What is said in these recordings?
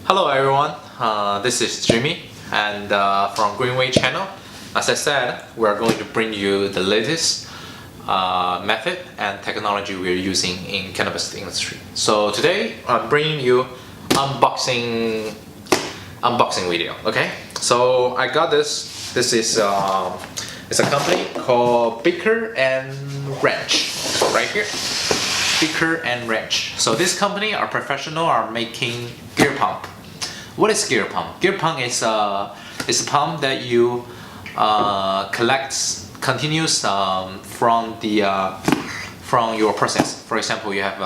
Hello everyone, this is Jimmy and from Greenway channel. As I said, we are going to bring you the latest method and technology we are using in cannabis industry. So today I'm bringing you unboxing video. Okay, so I got this. This is it's a company called Beaker Wrench right here. Beaker Wrench. So this company are professional, are making gear pump. What is gear pump? Gear pump is a pump that you collects continuous from your process. For example, you have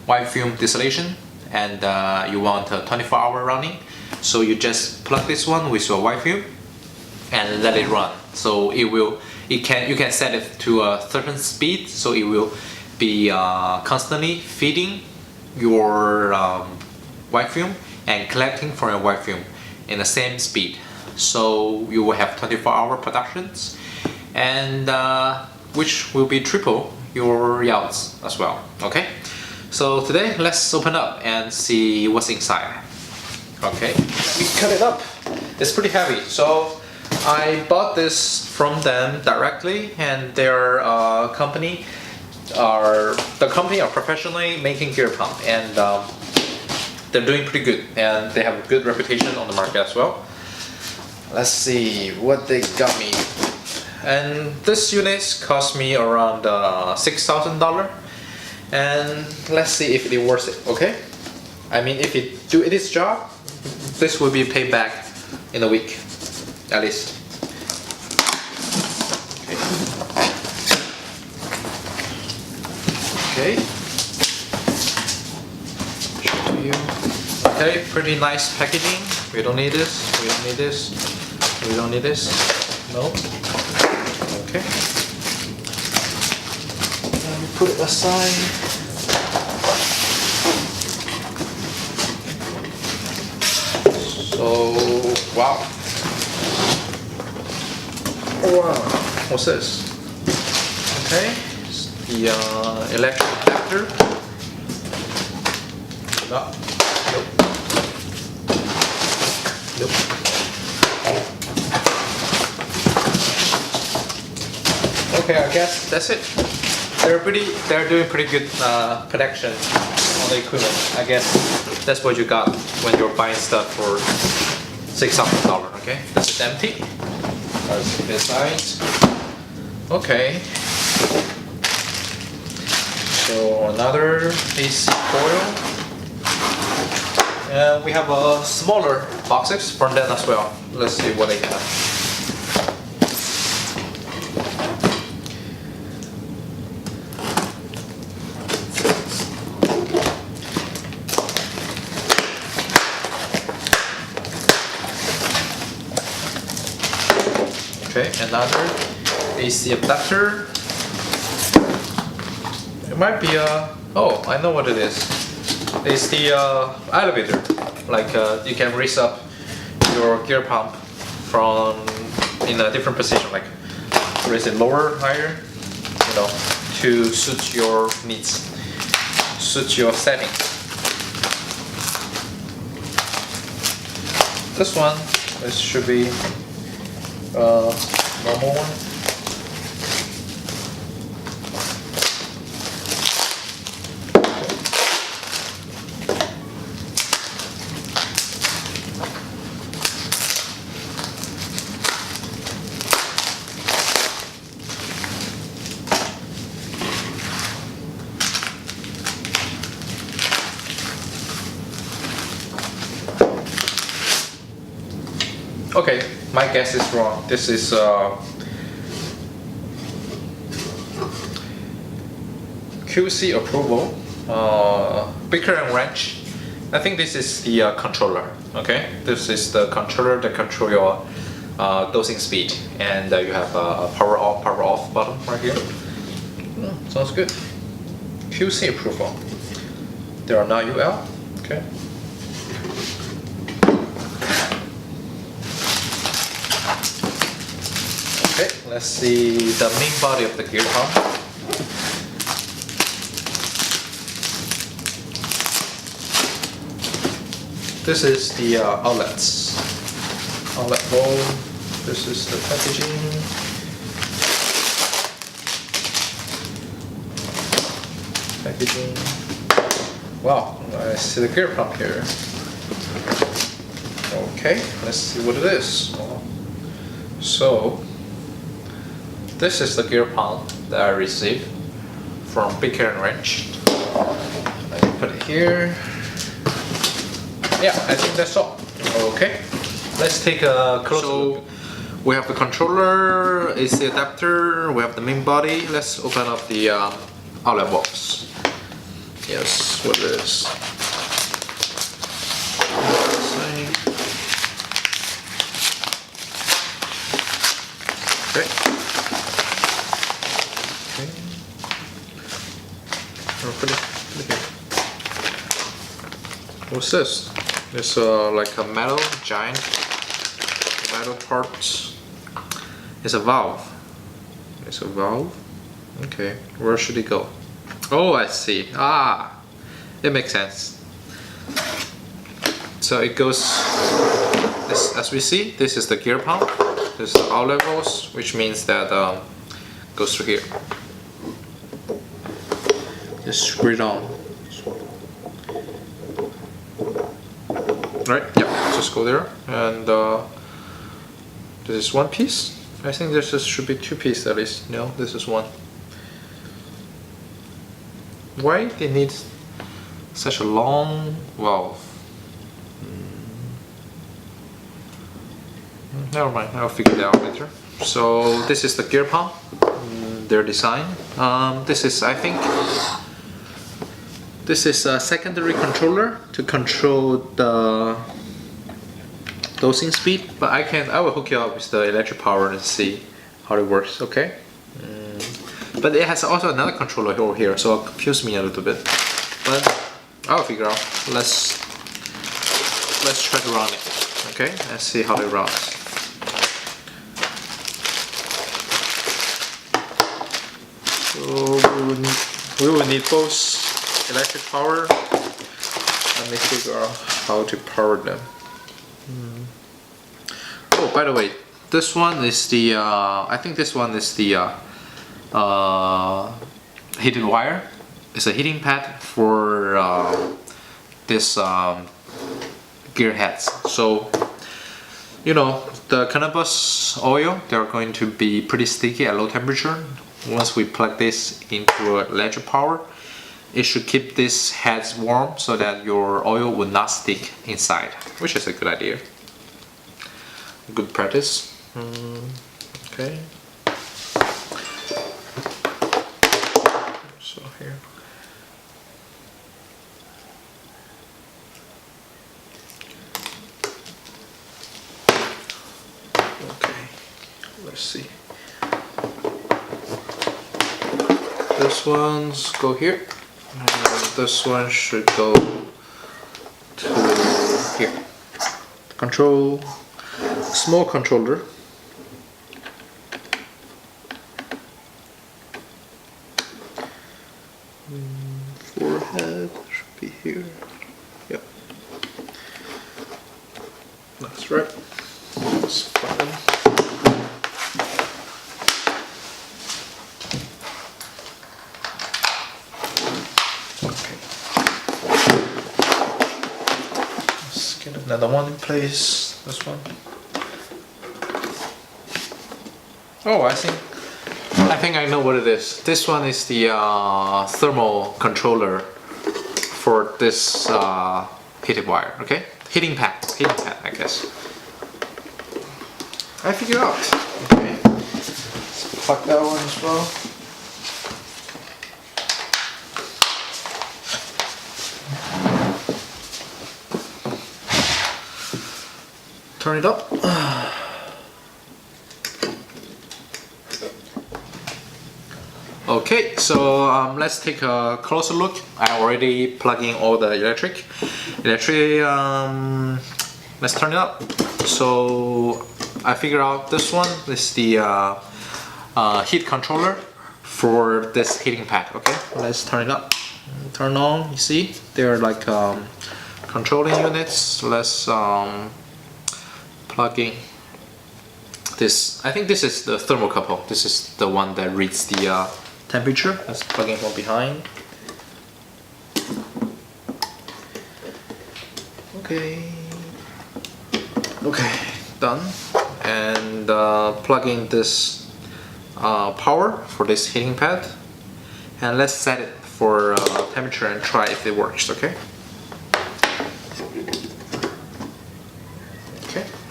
Wipe Film Distillation and you want a 24-hour running. So you just plug this one with your Wipe Film and let it run. So you can set it to a certain speed, so it will be constantly feeding your Wipe Film and collecting from your Wipe Film in the same speed. So you will have 24-hour productions, and which will be triple your yields as well. Okay, so today let's open up and see what's inside. Okay, let me cut it up. It's pretty heavy, so I bought this from them directly, and their company are professionally making gear pump, and they're doing pretty good, and they have a good reputation on the market as well. Let's see what they got me. And this unit cost me around $6,000, and let's see if it worth it. Okay, I mean, if it do its job, this will be paid back in a week at least. Okay. Show to you. Okay, pretty nice packaging. We don't need this. We don't need this. We don't need this. No. Okay. Let me put it aside. So, wow. Wow. What's this? Okay. It's the electric adapter. No. Nope. Nope. Okay, I guess that's it. They're doing pretty good protection on the equipment. I guess that's what you got when you're buying stuff for $6,000. Okay, this is empty. Let's see this side. Okay. So another AC coil. And we have smaller boxes from them as well. Let's see what they have. Okay, another AC adapter. It might be oh, I know what it is. It's the elevator. Like you can raise up your gear pump from in a different position, like raise it lower, higher, you know, to suit your needs, suit your settings. This one, this should be normal one. Okay, my guess is wrong. This is QC approval, Beaker Wrench. I think this is the controller. Okay, this is the controller that control your dosing speed, and you have a power off button right here. Sounds good. QC approval. There are not UL. Okay. Okay, let's see the main body of the gear pump. this is the outlet bowl. This is the packaging. Wow, I see the gear pump here. Okay, let's see what it is. So this is the gear pump that I received from Beaker Wrench. I can put it here. Yeah, I think that's all. Okay, let's take a closer look. We have the controller, AC adapter, we have the main body. Let's open up the outlet box. Yes, what it is. Okay. Okay. Oh, put it here. What's this? It's like a metal, giant metal part. It's a valve. It's a valve. Okay, where should it go? Oh, I see. Ah, it makes sense. So it goes, as we see, this is the gear pump. This is the outlet levels, which means that goes through here. Just screw it on. Right? Yeah. Just go there, and this is one piece. I think this should be two pieces at least. No, this is one. Why they need such a long valve? Never mind, I'll figure it out later. So this is the gear pump, their design. This is, I think, this is a secondary controller to control the dosing speed. But I will hook it up with the electric power and see how it works. Okay. But it has also another controller over here, so it confused me a little bit. But I'll figure out. Let's try to run it. Okay, let's see how it runs. So we will need both electric power. Let me figure out how to power them. Oh, by the way, this one is the I think this one is the heated wire. It's a heating pad for this gear heads. So you know, the cannabis oil, they're going to be pretty sticky at low temperature. Once we plug this into electric power, it should keep these heads warm so that your oil will not stick inside, which is a good idea. Good practice. Okay. So here. Okay, let's see. This one's go here, and this one should go to here. Control, small controller. Forehead should be here. Yep, that's right. That's fine. Another one in place, this one. Oh, I think I know what it is. This one is the thermal controller for this heated wire, okay? Heating pad, I guess. I figured out. Okay. Let's plug that one as well. Turn it up. Okay, so let's take a closer look. I already plugged in all the electric. Let's turn it up. So I figured out this one is the heat controller for this heating pad. Okay, let's turn it up. Turn on. You see, they're like controlling units. Let's plug in this. I think this is the thermocouple. This is the one that reads the temperature. Let's plug in from behind. Okay, done. And plug in this power for this heating pad, and let's set it for temperature and try if it works. Okay,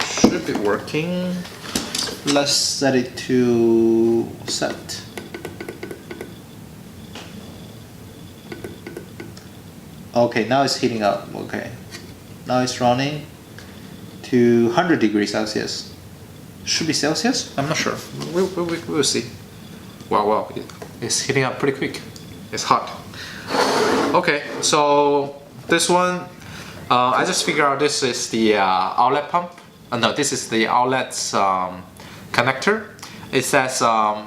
should be working. Let's set it to set. Okay, now it's heating up. Okay, now it's running to 100 degrees Celsius. Should be Celsius? I'm not sure. We'll see. Wow, it's heating up pretty quick. It's hot. Okay, so this one, I just figured out this is the outlet pump. No, this is the outlet connector. It says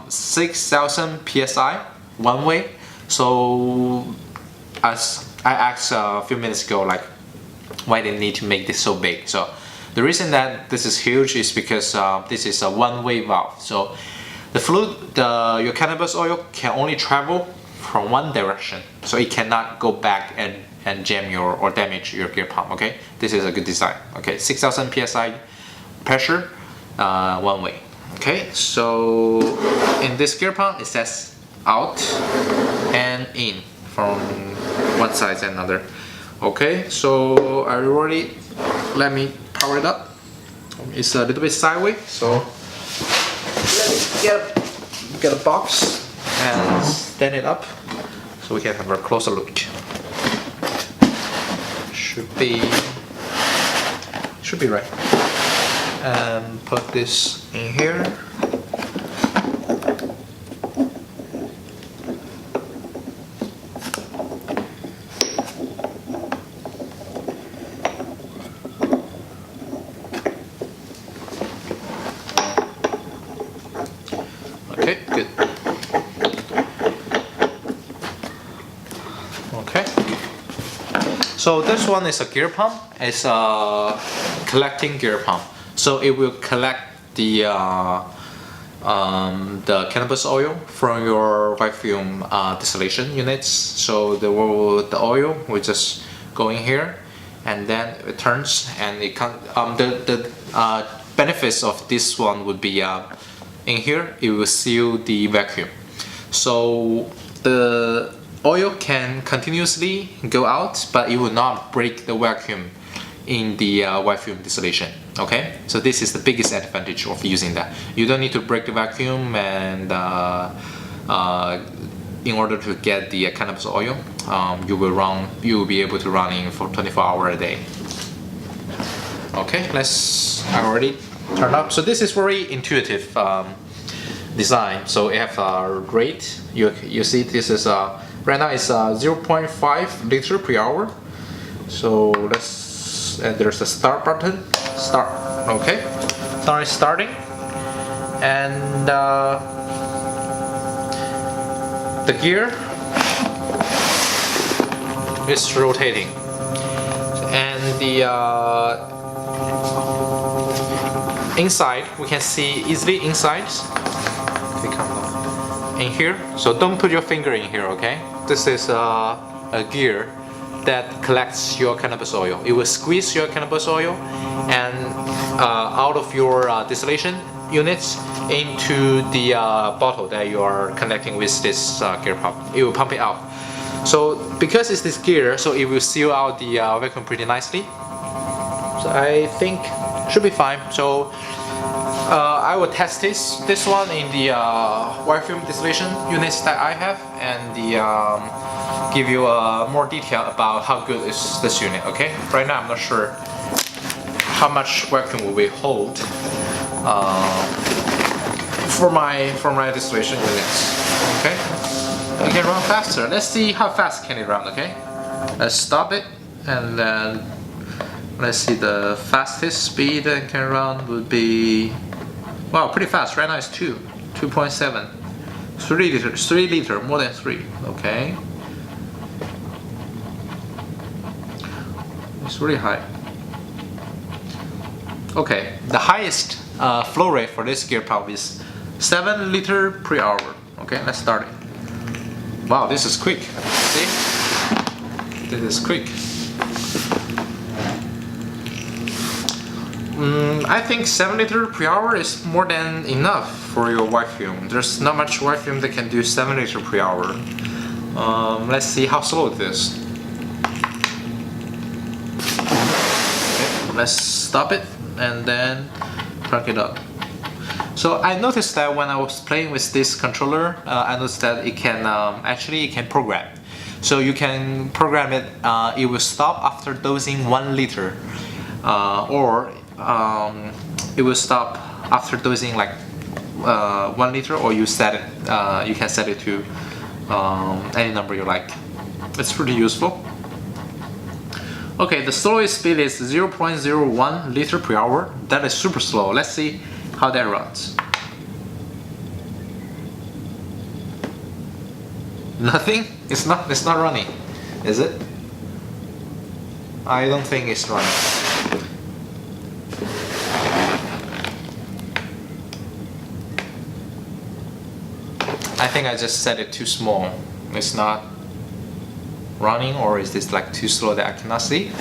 6,000 psi one way. So as I asked a few minutes ago, like, why they need to make this so big? So the reason that this is huge is because this is a one-way valve. So the fluid, your cannabis oil can only travel from one direction. So it cannot go back and jam or damage your gear pump. Okay, this is a good design. Okay, 6,000 psi pressure, one way. Okay, so in this gear pump it says out and in from one side and another. Okay, so I already, let me power it up. It's a little bit sideways, so let me get a box and stand it up so we can have a closer look. Should be right. And put this in here. Okay, good. Okay. So this one is a gear pump. It's a collecting gear pump. So it will collect the cannabis oil from your white film distillation units. So the oil will just go in here, and then it turns, and it can. The benefits of this one would be in here it will seal the vacuum, so the oil can continuously go out, but it will not break the vacuum in the white film distillation. Okay, so this is the biggest advantage of using that. You don't need to break the vacuum and in order to get the cannabis oil, you will be able to run in for 24 hours a day. Okay, I already turned up. So this is very intuitive design. So it have a rate. You see this is right now it's 0.5 liter per hour. So and there's a start button. Start. Okay, now it's starting, and the gear is rotating, and the inside we can see easily inside. In here, so don't put your finger in here. Okay, this is a gear that collects your cannabis oil. It will squeeze your cannabis oil and out of your distillation units into the bottle that you are connecting with this gear pump. It will pump it out. So because it's this gear, so it will seal out the vacuum pretty nicely. So I think should be fine. So I will test this one in the white film distillation units that I have, and give you more detail about how good is this unit. Okay, right now I'm not sure how much vacuum will we hold for my distillation units. Okay, it can run faster. Let's see how fast can it run. Okay, let's stop it, and then let's see the fastest speed that it can run would be, wow, pretty fast. Right now it's 2.7, 3 liter, more than 3. Okay. It's really high. Okay, the highest flow rate for this gear pump is 7 liters per hour. Okay, let's start it. Wow, this is quick. See? This is quick. I think 7 liters per hour is more than enough for your wipe film. There's not much wipe film that can do 7 liters per hour. Let's see how slow it is. Okay, let's stop it and then crank it up. So I noticed that when I was playing with this controller, I noticed that it can actually it can program. So you can program it. It will stop after dosing 1 liter, or it will stop after dosing like 1 liter, or you set it. You can set it to any number you like. It's pretty useful. Okay, the slowest speed is 0.01 liter per hour. That is super slow. Let's see how that runs. Nothing? It's not running, is it? I don't think it's running. I think I just set it too small. It's not running, or is this like too slow that I cannot see?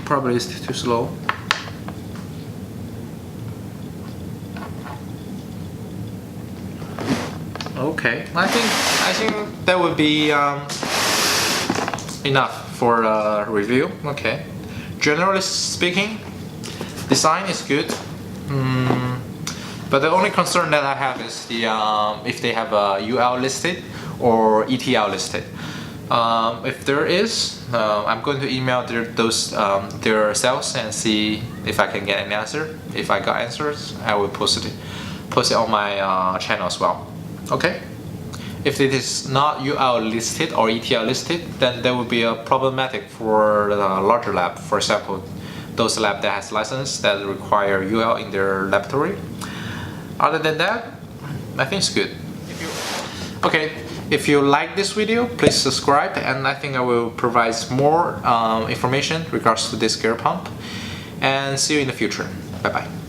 Probably it's too slow. Okay, I think that would be enough for review. Okay, generally speaking, design is good. But the only concern that I have is the if they have a UL listed or ETL listed. If there is, I'm going to email their sales and see if I can get an answer. If I got answers, I will post it on my channel as well. Okay. If it is not UL listed or ETL listed, then that would be a problematic for the larger lab. For example, those lab that has license that require UL in their laboratory. Other than that, I think it's good. Okay, if you like this video, please subscribe, and I think I will provide more information regards to this gear pump. And see you in the future. Bye bye.